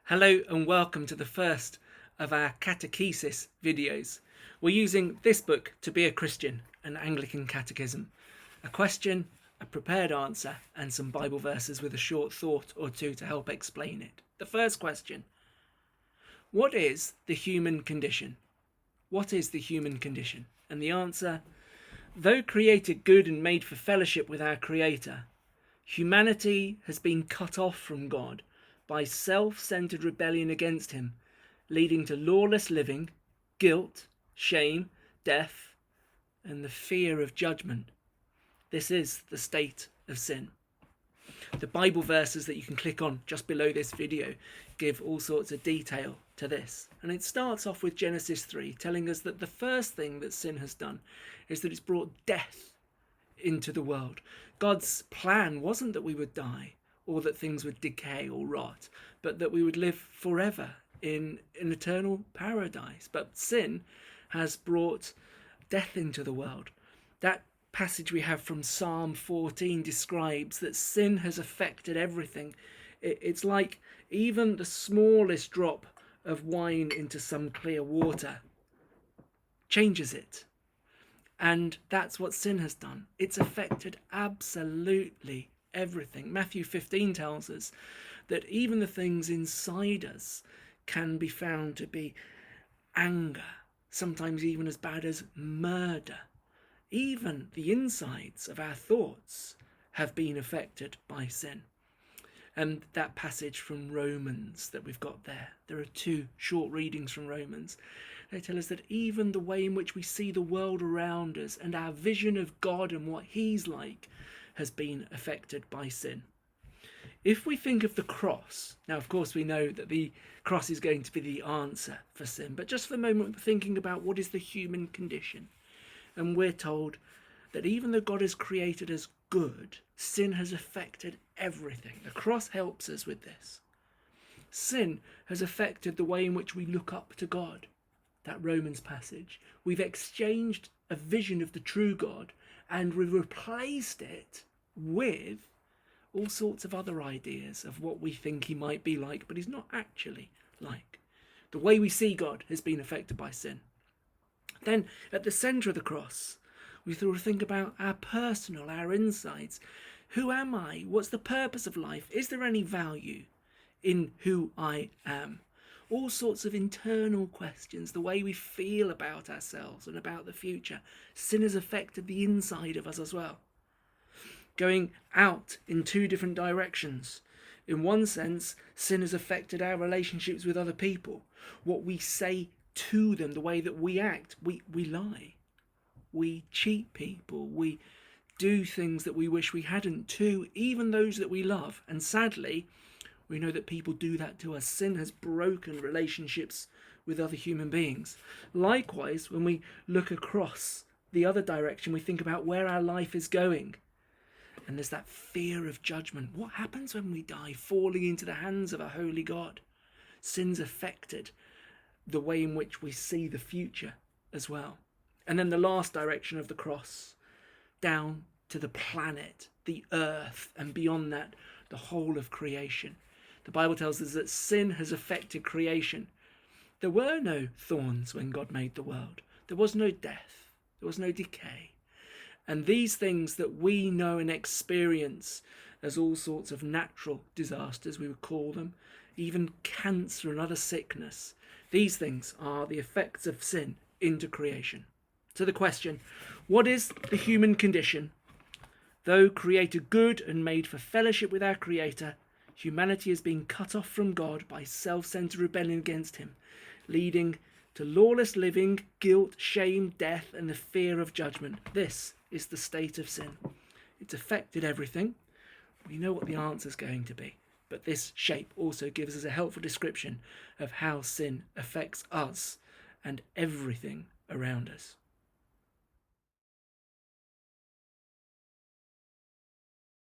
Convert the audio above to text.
Hello and welcome to the first of our catechesis videos. We're using this book, To Be a Christian, an Anglican Catechism. A question, a prepared answer, and some Bible verses with a short thought or two to help explain it. The first question: what is the human condition? What is the human condition? And the answer: though created good and made for fellowship with our Creator, humanity has been cut off from God by self-centered rebellion against him, leading to lawless living, guilt, shame, death, and the fear of judgment. This is the state of sin. The Bible verses that you can click on just below this video give all sorts of detail to this. And it starts off with Genesis 3, telling us that the first thing that sin has done is that it's brought death into the world. God's plan wasn't that we would die or that things would decay or rot, but that we would live forever in an eternal paradise. But sin has brought death into the world. That passage we have from Psalm 14 describes that sin has affected everything. It's like even the smallest drop of wine into some clear water changes it. And that's what sin has done. It's affected absolutely everything. Matthew 15 tells us that even the things inside us can be found to be anger, sometimes even as bad as murder. Even the insides of our thoughts have been affected by sin. And that passage from Romans that we've got there are two short readings from Romans. They tell us that even the way in which we see the world around us and our vision of God and what he's like has been affected by sin. If we think of the cross, now of course we know that the cross is going to be the answer for sin, but just for the moment thinking about what is the human condition, and we're told that even though God has created us good, sin has affected everything. The cross helps us with this. Sin has affected the way in which we look up to God. That Romans passage. We've exchanged a vision of the true God and we've replaced it with all sorts of other ideas of what we think he might be like, but he's not actually like. The way we see God has been affected by sin. Then at the centre of the cross, we sort of think about our personal, our insides. Who am I? What's the purpose of life? Is there any value in who I am? All sorts of internal questions, the way we feel about ourselves and about the future. Sin has affected the inside of us as well. Going out in two different directions. In one sense, sin has affected our relationships with other people. What we say to them, the way that we act. We lie. We cheat people. We do things that we wish we hadn't to even those that we love. And sadly, we know that people do that to us. Sin has broken relationships with other human beings. Likewise, when we look across the other direction, we think about where our life is going. And there's that fear of judgment. What happens when we die, falling into the hands of a holy God? Sin's affected the way in which we see the future as well. And then the last direction of the cross, down to the planet, the earth, and beyond that, the whole of creation. The Bible tells us that sin has affected creation. There were no thorns when God made the world. There was no death. There was no decay. And these things that we know and experience as all sorts of natural disasters, we would call them, even cancer and other sickness, these things are the effects of sin into creation. So the question: what is the human condition? Though created good and made for fellowship with our Creator, humanity has been cut off from God by self-centered rebellion against him, leading to lawless living, guilt, shame, death, and the fear of judgment. This is the state of sin. It's affected everything. We know what the answer is going to be, but this shape also gives us a helpful description of how sin affects us and everything around us.